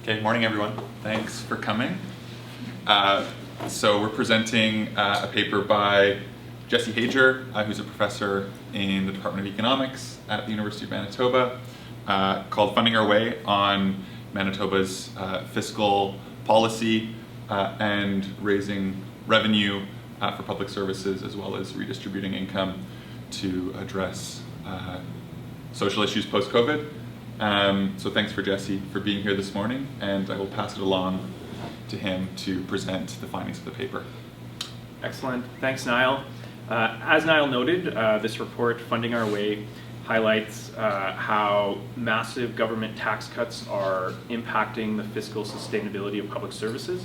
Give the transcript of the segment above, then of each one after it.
Okay, morning everyone. Thanks for coming. So we're presenting a paper by Jesse Hajer, who's a professor in the Department of Economics at the University of Manitoba, called Funding Our Way on Manitoba's fiscal policy and raising revenue for public services, as well as redistributing income to address social issues post-COVID. So thanks for Jesse for being here this morning, and I will pass it along to him to present the findings of the paper. Excellent. Thanks, Niall. As Niall noted, this report, Funding Our Way, highlights how massive government tax cuts are impacting the fiscal sustainability of public services.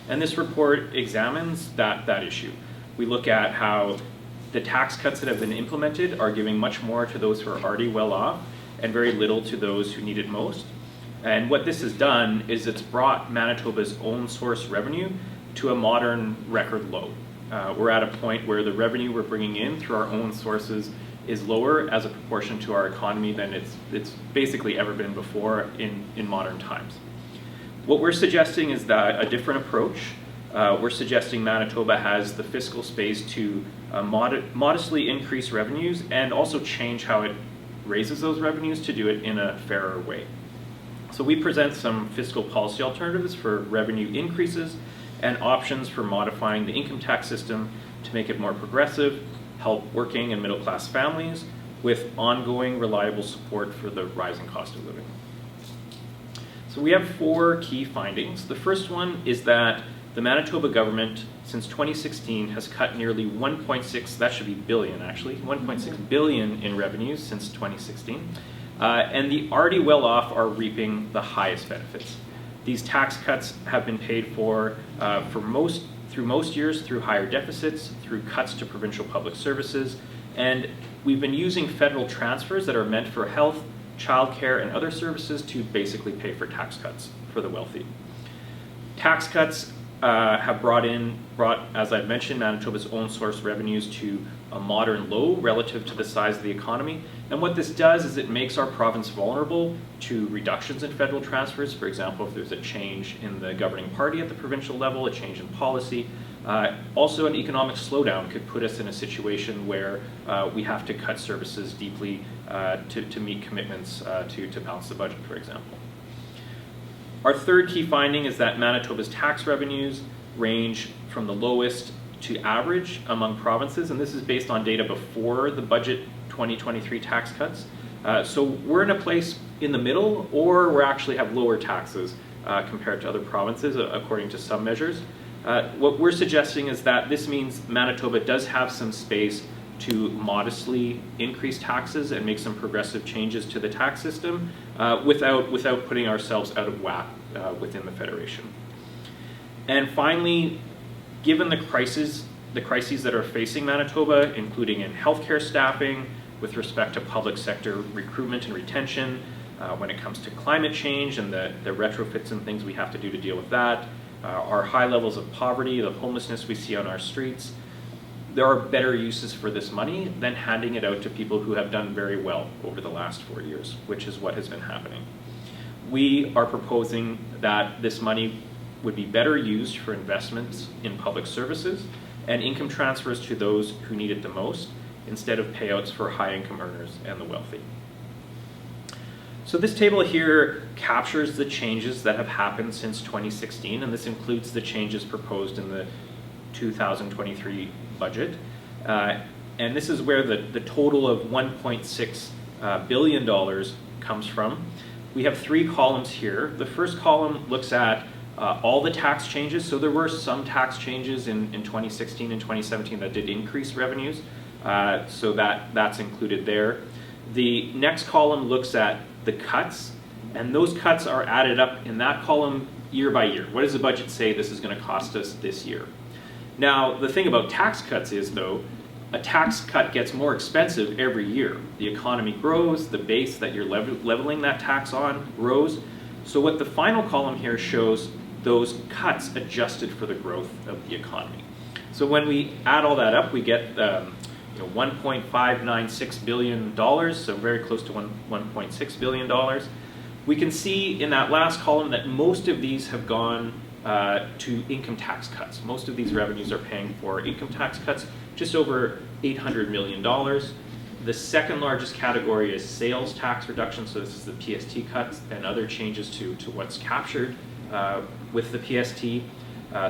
And this report examines that issue. We look at how the tax cuts that have been implemented are giving much more to those who are already well off and very little to those who need it most. And what this has done is it's brought Manitoba's own source revenue to a modern record low. We're at a point where the revenue we're bringing in through our own sources is lower as a proportion to our economy than it's basically ever been before in modern times. What we're suggesting is that a different approach. We're suggesting Manitoba has the fiscal space to modestly increase revenues and also change how it raises those revenues to do it in a fairer way. So we present some fiscal policy alternatives for revenue increases and options for modifying the income tax system to make it more progressive, help working and middle class families with ongoing reliable support for the rising cost of living. So we have four key findings. The first one is that the Manitoba government since 2016 has cut nearly 1.6, that should be billion actually, 1.6 billion in revenues since 2016. And the already well off are reaping the highest benefits. These tax cuts have been paid for through most years through higher deficits, through cuts to provincial public services, and we've been using federal transfers that are meant for health, childcare, and other services to basically pay for tax cuts for the wealthy. Tax cuts have brought, as I've mentioned, Manitoba's own source revenues to a modern low relative to the size of the economy. And what this does is it makes our province vulnerable to reductions in federal transfers. For example, if there's a change in the governing party at the provincial level, a change in policy. Also, an economic slowdown could put us in a situation where we have to cut services deeply to meet commitments to balance the budget, for example. Our third key finding is that Manitoba's tax revenues range from the lowest to average among provinces, and this is based on data before the budget 2023 tax cuts. So we're in a place in the middle, or we actually have lower taxes compared to other provinces, according to some measures. What we're suggesting is that this means Manitoba does have some space to modestly increase taxes and make some progressive changes to the tax system without putting ourselves out of whack within the Federation. And finally, given the crises that are facing Manitoba, including in healthcare staffing, with respect to public sector recruitment and retention, when it comes to climate change and the retrofits and things we have to do to deal with that, our high levels of poverty, the homelessness we see on our streets, there are better uses for this money than handing it out to people who have done very well over the last 4 years, which is what has been happening. We are proposing that this money would be better used for investments in public services and income transfers to those who need it the most, instead of payouts for high-income earners and the wealthy. So this table here captures the changes that have happened since 2016, and this includes the changes proposed in the 2023 budget. And this is where the total of $1.6 billion comes from. We have three columns here. The first column looks at all the tax changes. So there were some tax changes in 2016 and 2017 that did increase revenues. So that's included there. The next column looks at the cuts, and those cuts are added up in that column year by year. What does the budget say this is going to cost us this year? Now, the thing about tax cuts is, though, a tax cut gets more expensive every year. The economy grows, the base that you're leveling that tax on grows. So what the final column here shows, those cuts adjusted for the growth of the economy. So when we add all that up, we get $1.596 billion, so very close to $1.6 billion. We can see in that last column that most of these have gone to income tax cuts. Most of these revenues are paying for income tax cuts, just over $800 million. The second largest category is sales tax reduction, so this is the PST cuts and other changes to what's captured with the PST.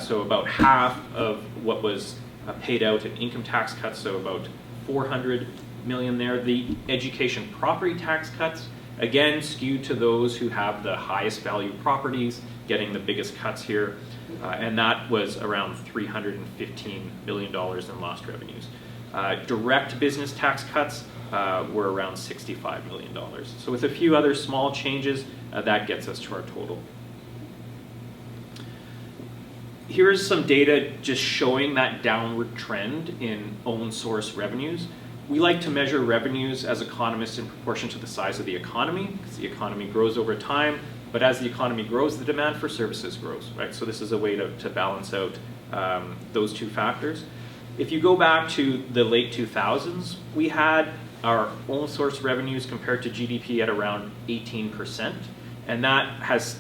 So about half of what was paid out in income tax cuts, so about 400 million there. The education property tax cuts, again, skewed to those who have the highest value properties, getting the biggest cuts here, and that was around $315 million in lost revenues. Direct business tax cuts were around $65 million. So with a few other small changes, that gets us to our total. Here's some data just showing that downward trend in own source revenues. We like to measure revenues as economists in proportion to the size of the economy, because the economy grows over time, but as the economy grows, the demand for services grows, right? So this is a way to balance out those two factors. If you go back to the late 2000s, we had our own source revenues compared to GDP at around 18%, and that has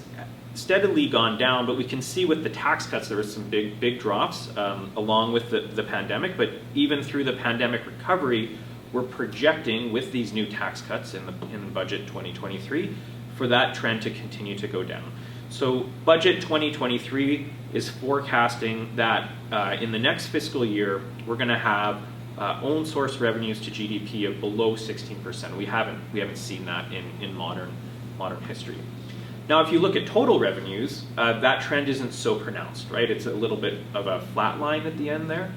steadily gone down, but we can see with the tax cuts there was some big drops along with the pandemic, but even through the pandemic recovery, we're projecting with these new tax cuts in the budget 2023 for that trend to continue to go down. So budget 2023 is forecasting that in the next fiscal year, we're going to have own source revenues to GDP of below 16%. We haven't seen that in modern history. Now, if you look at total revenues, that trend isn't so pronounced, right? It's a little bit of a flat line at the end there.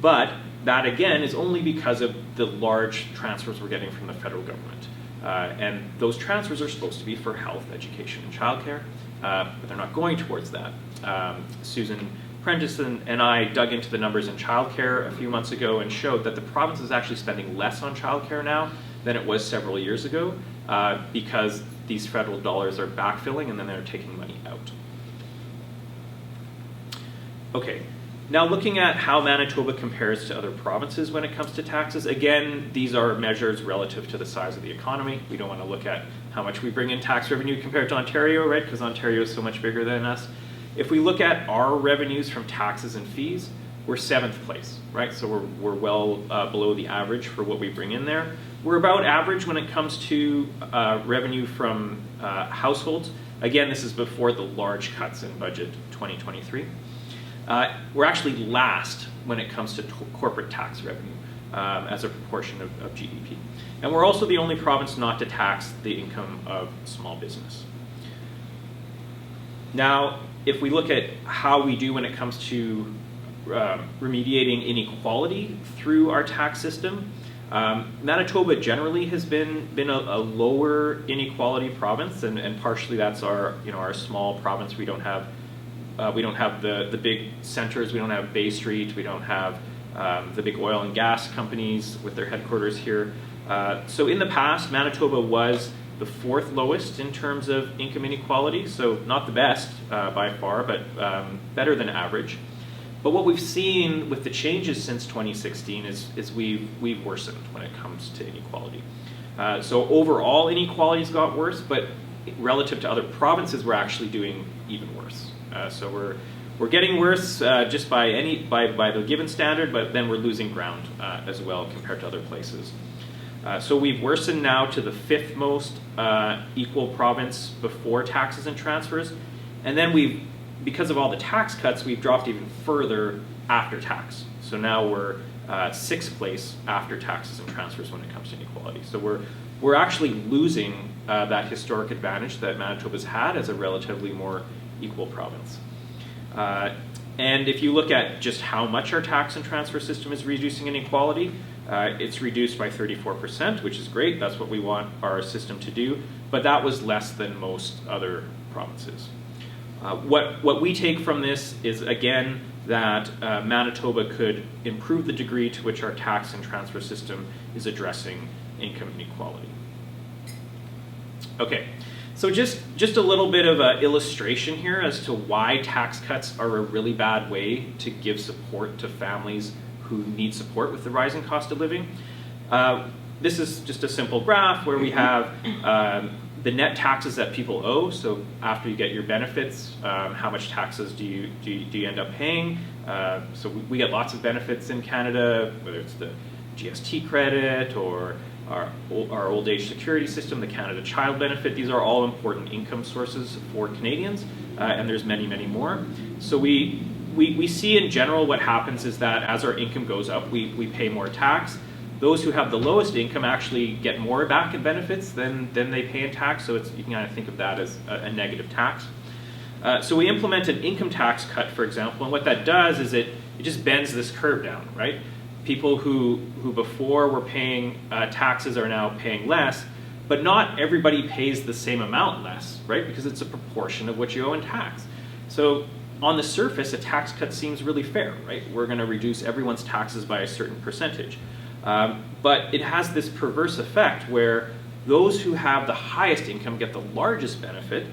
But that, again, is only because of the large transfers we're getting from the federal government. And those transfers are supposed to be for health, education, and childcare, but they're not going towards that. Susan Prentice and I dug into the numbers in childcare a few months ago and showed that the province is actually spending less on childcare now than it was several years ago because these federal dollars are backfilling and then they're taking money out. Okay, now looking at how Manitoba compares to other provinces when it comes to taxes, again, these are measures relative to the size of the economy. We don't want to look at how much we bring in tax revenue compared to Ontario, right? Because Ontario is so much bigger than us. If we look at our revenues from taxes and fees, we're 7th place, right? So we're well below the average for what we bring in there. We're about average when it comes to revenue from households. Again, this is before the large cuts in budget 2023. We're actually last when it comes to corporate tax revenue as a proportion of GDP. And we're also the only province not to tax the income of small business. Now, if we look at how we do when it comes to remediating inequality through our tax system, Manitoba generally has been a lower inequality province, and partially that's our small province. We don't have the big centers. We don't have Bay Street. We don't have the big oil and gas companies with their headquarters here. So in the past, Manitoba was the 4th lowest in terms of income inequality. So not the best by far, but better than average. But what we've seen with the changes since 2016 is we've worsened when it comes to inequality. So overall inequality's got worse, but relative to other provinces, we're actually doing even worse. So we're getting worse just by the given standard, but then we're losing ground as well compared to other places. So we've worsened now to the 5th most equal province before taxes and transfers, and then because of all the tax cuts, we've dropped even further after tax. So now we're 6th place after taxes and transfers when it comes to inequality. So we're actually losing that historic advantage that Manitoba's had as a relatively more equal province. And if you look at just how much our tax and transfer system is reducing inequality, it's reduced by 34%, which is great. That's what we want our system to do. But that was less than most other provinces. What we take from this is, again, that Manitoba could improve the degree to which our tax and transfer system is addressing income inequality. Okay, so just a little bit of an illustration here as to why tax cuts are a really bad way to give support to families who need support with the rising cost of living. This is just a simple graph where we have the net taxes that people owe. So after you get your benefits, how much taxes do you end up paying? So we get lots of benefits in Canada, whether it's the GST credit or our old age security system, the Canada Child Benefit. These are all important income sources for Canadians, and there's many, many more. So we see in general what happens is that as our income goes up, we pay more tax. Those who have the lowest income actually get more back in benefits than they pay in tax, so you can kind of think of that as a negative tax. So we implement an income tax cut, for example, and what that does is it just bends this curve down, right? People who before were paying taxes are now paying less, but not everybody pays the same amount less, right? Because it's a proportion of what you owe in tax. So on the surface, a tax cut seems really fair, right? We're going to reduce everyone's taxes by a certain percentage. But it has this perverse effect where those who have the highest income get the largest benefit,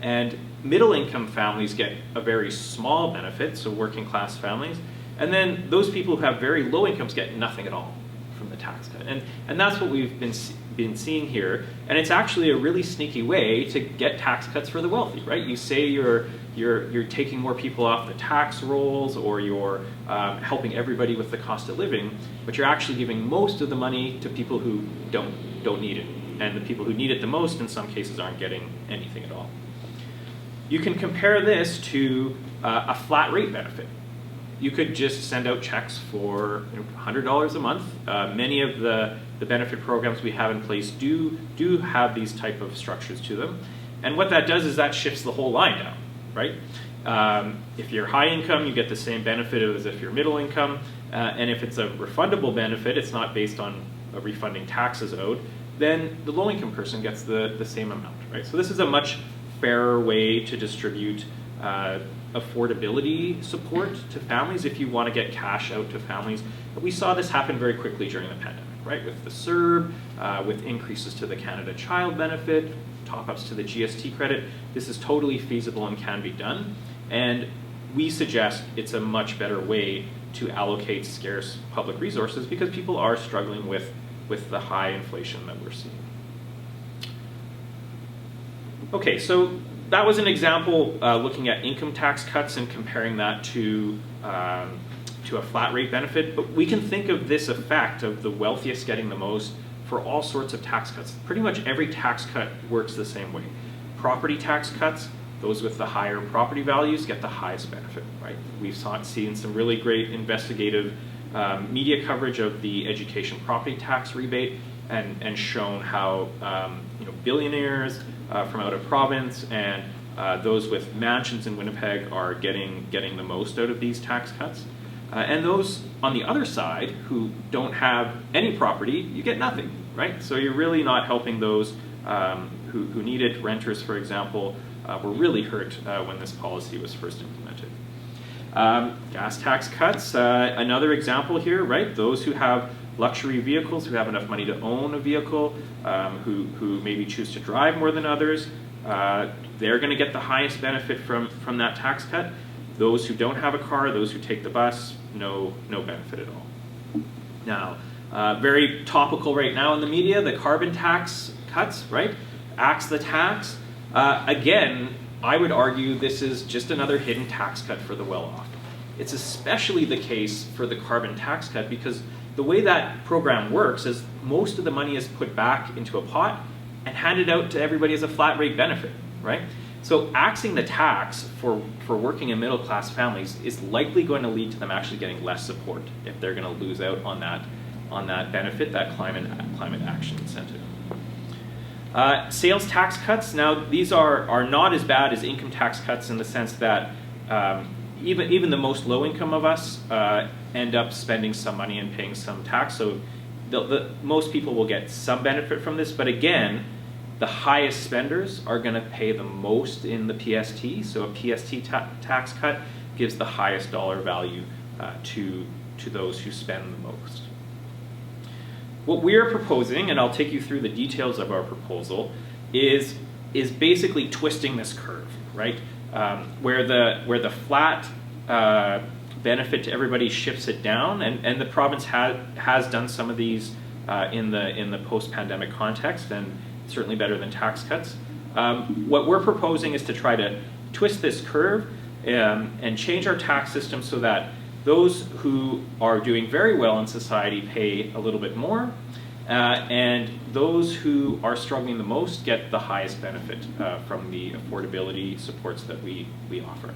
and middle income families get a very small benefit, so working class families, and then those people who have very low incomes get nothing at all from the tax cut. And that's what we've been seeing here, and it's actually a really sneaky way to get tax cuts for the wealthy, right? You say you're taking more people off the tax rolls, or you're helping everybody with the cost of living, but you're actually giving most of the money to people who don't need it. And the people who need it the most, in some cases, aren't getting anything at all. You can compare this to a flat rate benefit. You could just send out checks for $100 a month. Many of the benefit programs we have in place do have these type of structures to them. And what that does is that shifts the whole line down, right? If you're high income, you get the same benefit as if you're middle income. And if it's a refundable benefit, it's not based on refunding taxes owed, then the low income person gets the same amount, right? So this is a much fairer way to distribute affordability support to families if you want to get cash out to families. But we saw this happen very quickly during the pandemic, right? With the CERB, with increases to the Canada Child Benefit, top-ups to the GST credit. This is totally feasible and can be done. And we suggest it's a much better way to allocate scarce public resources because people are struggling with the high inflation that we're seeing. Okay, so that was an example looking at income tax cuts and comparing that to a flat rate benefit. But we can think of this effect of the wealthiest getting the most for all sorts of tax cuts. Pretty much every tax cut works the same way. Property tax cuts, those with the higher property values get the highest benefit, right? We've seen some really great investigative media coverage of the education property tax rebate and shown how billionaires from out of province and those with mansions in Winnipeg are getting the most out of these tax cuts. And those on the other side who don't have any property, you get nothing, right? So you're really not helping those who need it. Renters, for example, were really hurt when this policy was first implemented. Gas tax cuts, another example here, right? Those who have luxury vehicles, who have enough money to own a vehicle, who maybe choose to drive more than others, they're going to get the highest benefit from that tax cut. Those who don't have a car, those who take the bus, no benefit at all. Now, very topical right now in the media, the carbon tax cuts, right? Axe the tax. Again, I would argue this is just another hidden tax cut for the well-off. It's especially the case for the carbon tax cut because the way that program works is most of the money is put back into a pot and handed out to everybody as a flat rate benefit, right? So axing the tax for working and middle class families is likely going to lead to them actually getting less support if they're going to lose out on that benefit, that climate action incentive. Sales tax cuts, now these are not as bad as income tax cuts in the sense that even the most low income of us end up spending some money and paying some tax. So most people will get some benefit from this, but again, the highest spenders are going to pay the most in the PST. So a PST tax cut gives the highest dollar value to those who spend the most. What we're proposing, and I'll take you through the details of our proposal, is basically twisting this curve, right? Where the flat benefit to everybody shifts it down, and the province has done some of these in the post-pandemic context, and certainly better than tax cuts. What we're proposing is to try to twist this curve and change our tax system so that those who are doing very well in society pay a little bit more, and those who are struggling the most get the highest benefit from the affordability supports that we offer.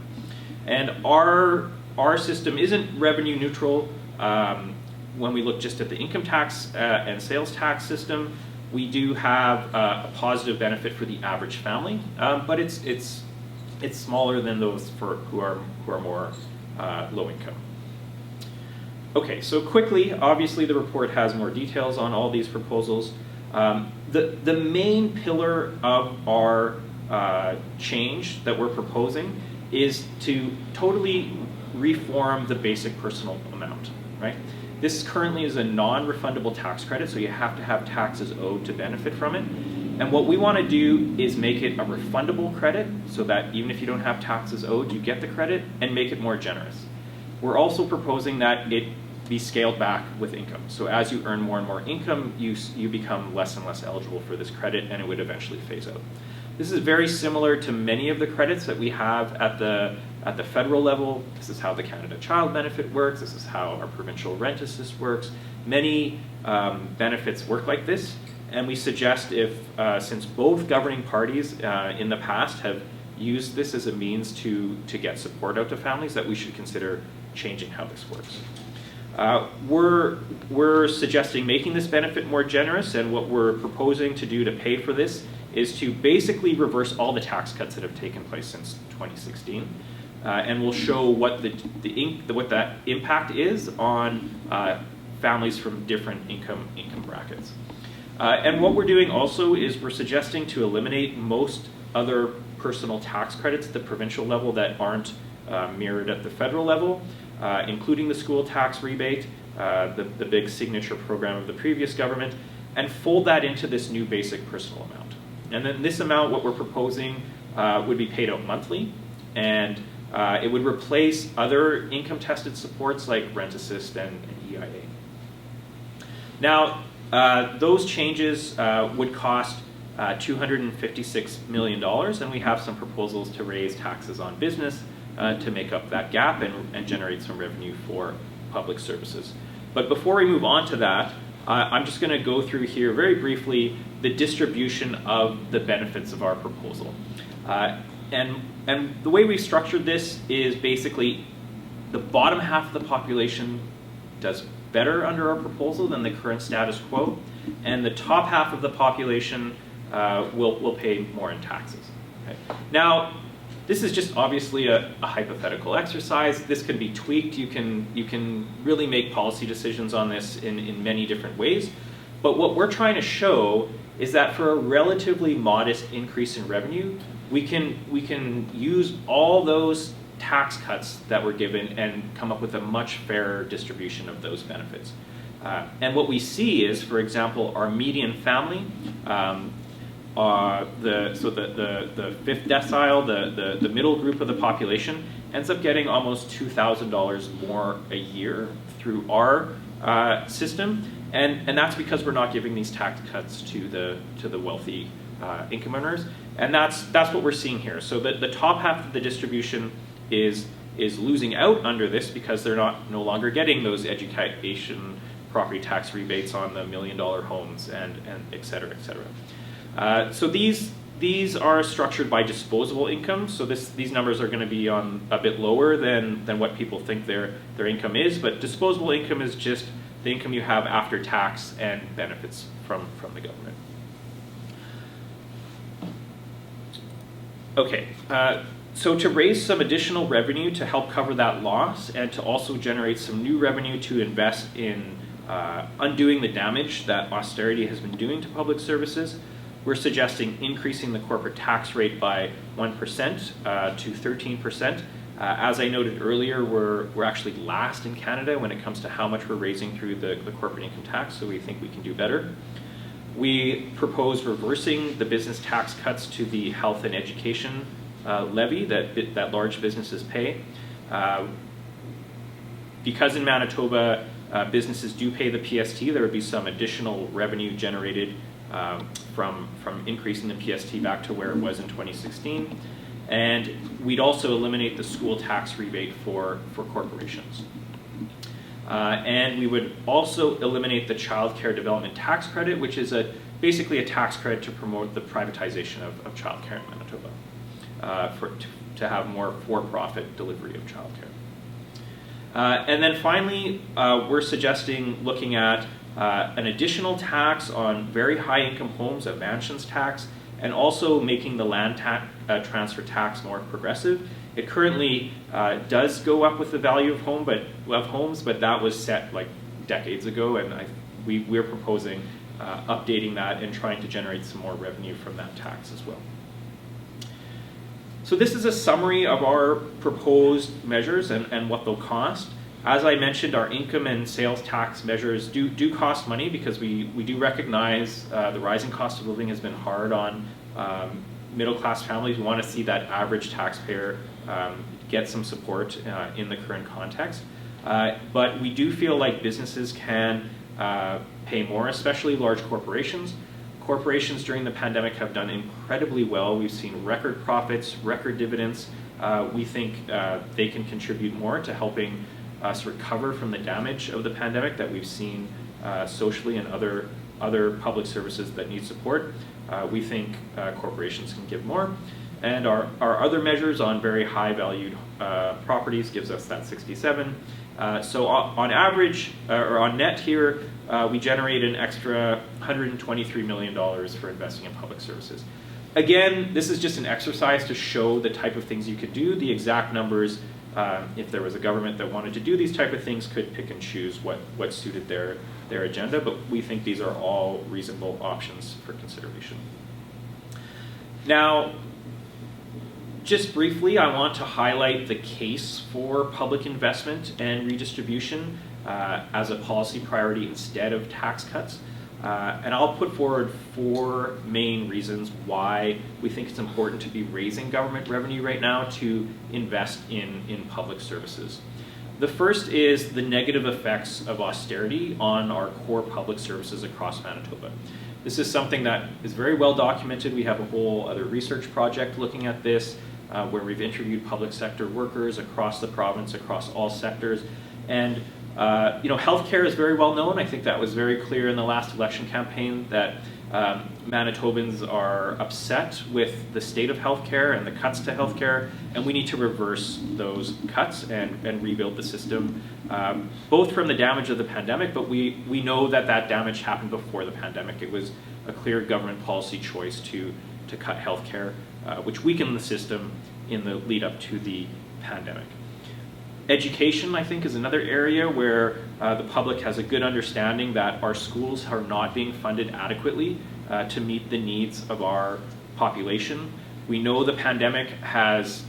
And our system isn't revenue neutral. When we look just at the income tax and sales tax system, we do have a positive benefit for the average family, but it's smaller than those who are more low income. Okay, so quickly, obviously the report has more details on all these proposals. The main pillar of our change that we're proposing is to totally reform the basic personal amount, right? This currently is a non-refundable tax credit, so you have to have taxes owed to benefit from it. And what we want to do is make it a refundable credit so that even if you don't have taxes owed, you get the credit, and make it more generous. We're also proposing that it be scaled back with income. So as you earn more and more income, you become less and less eligible for this credit, and it would eventually phase out. This is very similar to many of the credits that we have at the federal level. This is how the Canada Child Benefit works. This is how our provincial rent assist works. Many benefits work like this, and we suggest since both governing parties in the past have used this as a means to get support out to families, that we should consider changing how this works. We're suggesting making this benefit more generous, and what we're proposing to do to pay for this is to basically reverse all the tax cuts that have taken place since 2016, and we'll show what what that impact is on families from different income brackets. And what we're doing also is we're suggesting to eliminate most other personal tax credits at the provincial level that aren't mirrored at the federal level, including the school tax rebate, the big signature program of the previous government, and fold that into this new basic personal amount. And then this amount, what we're proposing, would be paid out monthly, and it would replace other income-tested supports like rent assist and EIA. Now, those changes would cost $256 million, and we have some proposals to raise taxes on business to make up that gap and generate some revenue for public services. But before we move on to that, I'm just going to go through here very briefly the distribution of the benefits of our proposal. And the way we've structured this is basically the bottom half of the population does better under our proposal than the current status quo, and the top half of the population will pay more in taxes. Okay? Now, this is just obviously a hypothetical exercise. This can be tweaked. You can really make policy decisions on this in many different ways. But what we're trying to show is that for a relatively modest increase in revenue, we can use all those tax cuts that were given and come up with a much fairer distribution of those benefits. And what we see is, for example, our median family, the fifth decile, the middle group of the population, ends up getting almost $2,000 more a year through our system, and that's because we're not giving these tax cuts to the wealthy income earners, and that's what we're seeing here. So the top half of the distribution is losing out under this because they're no longer getting those education property tax rebates on the $1 million homes and et cetera, et cetera. So these are structured by disposable income. So these numbers are going to be on a bit lower than what people think their income is. But disposable income is just the income you have after tax and benefits from the government. Okay. So to raise some additional revenue to help cover that loss and to also generate some new revenue to invest in undoing the damage that austerity has been doing to public services, we're suggesting increasing the corporate tax rate by 1% to 13%. As I noted earlier, we're actually last in Canada when it comes to how much we're raising through the corporate income tax, so we think we can do better. We propose reversing the business tax cuts to the health and education levy that large businesses pay. Because in Manitoba, businesses do pay the PST, there would be some additional revenue generated from increasing the PST back to where it was in 2016. And we'd also eliminate the school tax rebate for corporations. And we would also eliminate the child care development tax credit, which is basically a tax credit to promote the privatization of child care in Manitoba, to have more for-profit delivery of child care. And then finally, we're suggesting looking at an additional tax on very high income homes, a mansions tax, and also making the land transfer tax more progressive. It currently does go up with the value of homes, but that was set like decades ago, and we're proposing updating that and trying to generate some more revenue from that tax as well. So this is a summary of our proposed measures and what they'll cost. As I mentioned, our income and sales tax measures do cost money because we do recognize the rising cost of living has been hard on middle-class families. We want to see that average taxpayer get some support in the current context. But we do feel like businesses can pay more, especially large corporations. Corporations during the pandemic have done incredibly well. We've seen record profits, record dividends. We think they can contribute more to helping us recover from the damage of the pandemic that we've seen socially and other public services that need support. We think corporations can give more. And our other measures on very high valued properties gives us that 67. So on average, or on net here, we generate an extra $123 million for investing in public services. Again, this is just an exercise to show the type of things you could do. The exact numbers, if there was a government that wanted to do these type of things, could pick and choose what suited their agenda, but we think these are all reasonable options for consideration. Now, just briefly, I want to highlight the case for public investment and redistribution as a policy priority instead of tax cuts. And I'll put forward 4 main reasons why we think it's important to be raising government revenue right now to invest in public services. The first is the negative effects of austerity on our core public services across Manitoba. This is something that is very well documented. We have a whole other research project looking at this, where we've interviewed public sector workers across the province, across all sectors. And healthcare is very well known. I think that was very clear in the last election campaign that Manitobans are upset with the state of healthcare and the cuts to healthcare, and we need to reverse those cuts and rebuild the system, both from the damage of the pandemic, but we know that damage happened before the pandemic. It was a clear government policy choice to cut healthcare, which weakened the system in the lead up to the pandemic. Education, I think, is another area where the public has a good understanding that our schools are not being funded adequately to meet the needs of our population. We know the pandemic has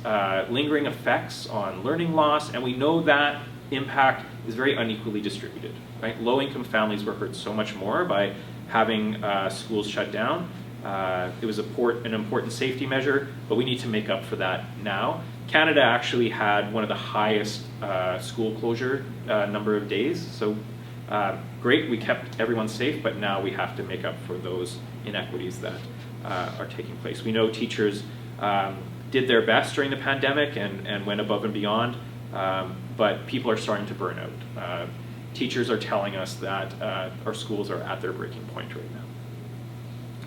lingering effects on learning loss, and we know that impact is very unequally distributed. Right? Low-income families were hurt so much more by having schools shut down. It was an important safety measure, but we need to make up for that now. Canada actually had one of the highest school closure number of days, so great, we kept everyone safe, but now we have to make up for those inequities that are taking place. We know teachers did their best during the pandemic and went above and beyond, but people are starting to burn out. Teachers are telling us that our schools are at their breaking point right now.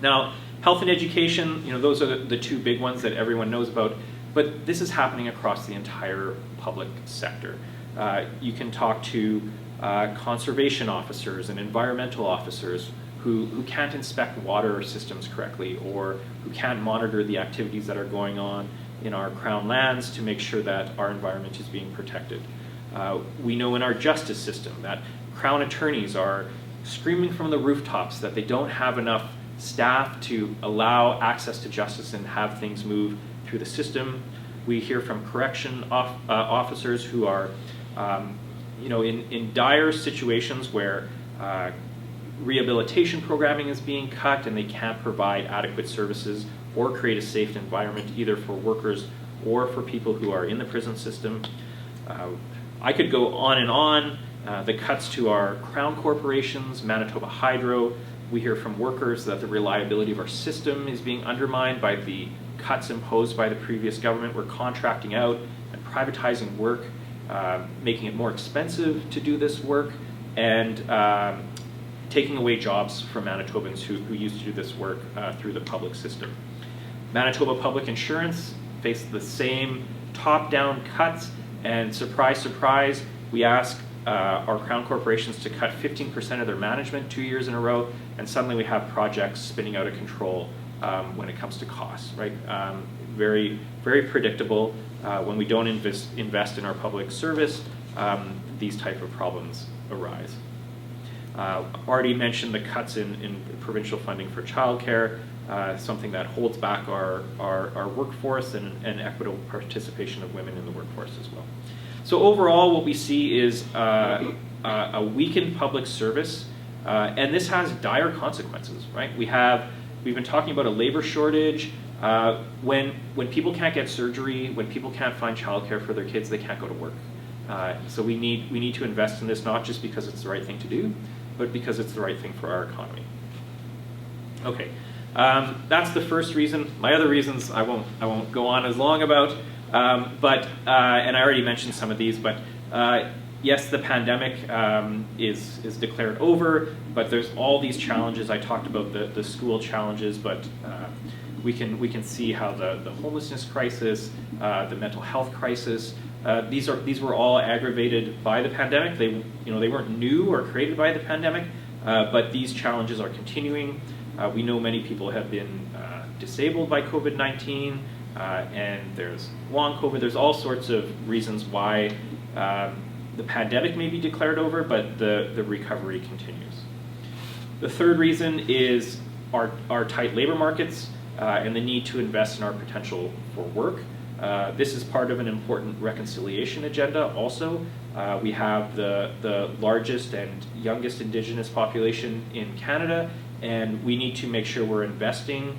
Now, health and education, those are the 2 big ones that everyone knows about, but this is happening across the entire public sector. You can talk to conservation officers and environmental officers who can't inspect water systems correctly, or who can't monitor the activities that are going on in our crown lands to make sure that our environment is being protected. We know in our justice system that crown attorneys are screaming from the rooftops that they don't have enough staff to allow access to justice and have things move through the system. We hear from correction officers who are in dire situations where rehabilitation programming is being cut and they can't provide adequate services or create a safe environment either for workers or for people who are in the prison system. I could go on and on. The cuts to our crown corporations, Manitoba Hydro, We hear from workers that the reliability of our system is being undermined by the cuts imposed by the previous government. We're contracting out and privatizing work, making it more expensive to do this work, and taking away jobs from Manitobans who used to do this work through the public system. Manitoba Public Insurance faced the same top-down cuts, and surprise, surprise, we ask our crown corporations to cut 15% of their management 2 years in a row, and suddenly we have projects spinning out of control when it comes to costs, right? Very, very predictable. When we don't invest in our public service, these type of problems arise. Already mentioned the cuts in provincial funding for childcare, something that holds back our workforce and equitable participation of women in the workforce as well. So overall, what we see is a weakened public service, and this has dire consequences, right? We've been talking about a labor shortage. When people can't get surgery, when people can't find childcare for their kids, they can't go to work. So we need to invest in this, not just because it's the right thing to do, but because it's the right thing for our economy. Okay, that's the first reason. My other reasons I won't go on as long about, but and I already mentioned some of these. But yes, the pandemic is declared over, but there's all these challenges. I talked about the school challenges, but we can see how the homelessness crisis, the mental health crisis, these were all aggravated by the pandemic. They weren't new or created by the pandemic, but these challenges are continuing. We know many people have been disabled by COVID-19, and there's long COVID. There's all sorts of reasons why the pandemic may be declared over, but the recovery continues. The third reason is our tight labor markets and the need to invest in our potential for work. This is part of an important reconciliation agenda also. We have the largest and youngest Indigenous population in Canada, and we need to make sure we're investing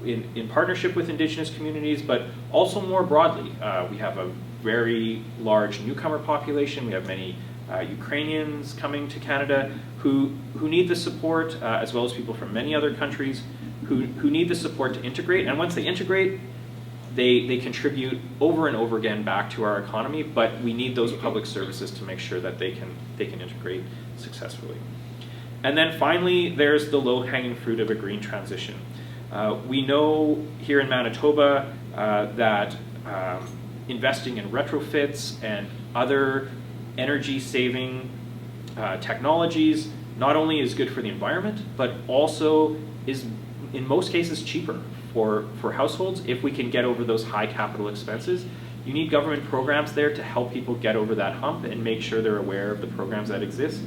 in partnership with Indigenous communities, but also more broadly. We have a very large newcomer population. We have many Ukrainians coming to Canada who need the support, as well as people from many other countries who need the support to integrate. And once they integrate, they contribute over and over again back to our economy, but we need those public services to make sure that they can integrate successfully. And then finally, there's the low-hanging fruit of a green transition. We know here in Manitoba that investing in retrofits and other energy-saving technologies not only is good for the environment, but also is in most cases cheaper for households if we can get over those high capital expenses. You need government programs there to help people get over that hump and make sure they're aware of the programs that exist.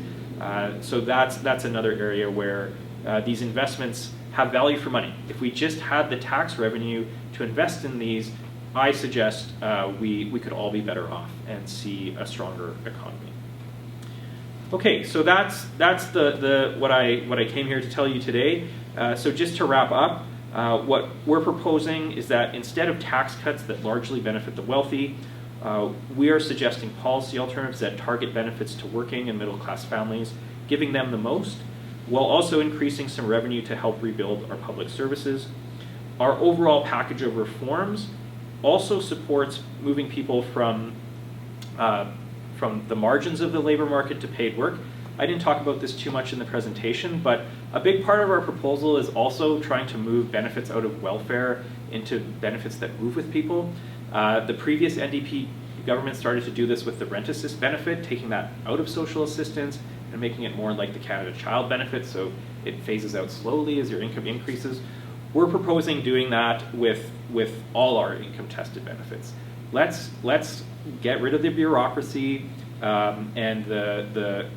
So that's another area where these investments have value for money. If we just had the tax revenue to invest in these, I suggest we could all be better off and see a stronger economy. Okay, so that's what I came here to tell you today. So just to wrap up, what we're proposing is that instead of tax cuts that largely benefit the wealthy, we are suggesting policy alternatives that target benefits to working and middle-class families, giving them the most, while also increasing some revenue to help rebuild our public services. Our overall package of reforms also supports moving people from the margins of the labor market to paid work. I didn't talk about this too much in the presentation, but a big part of our proposal is also trying to move benefits out of welfare into benefits that move with people. The previous NDP government started to do this with the rent assist benefit, taking that out of social assistance and making it more like the Canada Child benefit, so it phases out slowly as your income increases. We're proposing doing that with all our income-tested benefits. Let's get rid of the bureaucracy and the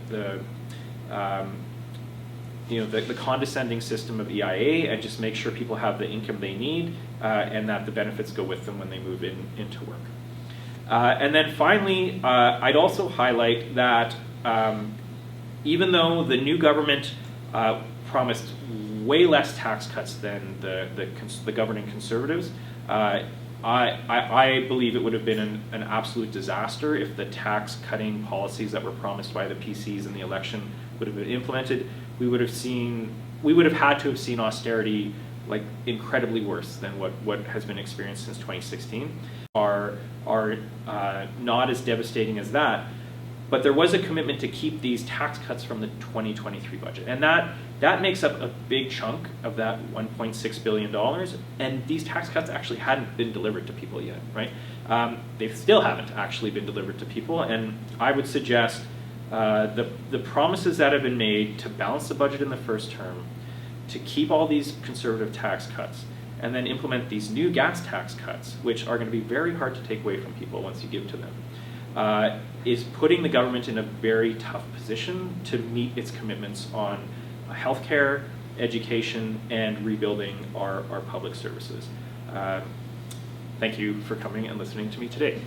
condescending system of EIA, and just make sure people have the income they need and that the benefits go with them when they move into work. And then finally, I'd also highlight that even though the new government promised way less tax cuts than the governing Conservatives, I believe it would have been an absolute disaster if the tax cutting policies that were promised by the PCs in the election would have been implemented. we would have had to have seen austerity like incredibly worse than what has been experienced since 2016. Are not as devastating as that, but there was a commitment to keep these tax cuts from the 2023 budget, and that makes up a big chunk of that $1.6 billion. And these tax cuts actually hadn't been delivered to people yet, right? They still haven't actually been delivered to people, and I would suggest the promises that have been made to balance the budget in the first term, to keep all these conservative tax cuts, and then implement these new gas tax cuts, which are going to be very hard to take away from people once you give to them, is putting the government in a very tough position to meet its commitments on healthcare, education, and rebuilding our public services. Thank you for coming and listening to me today.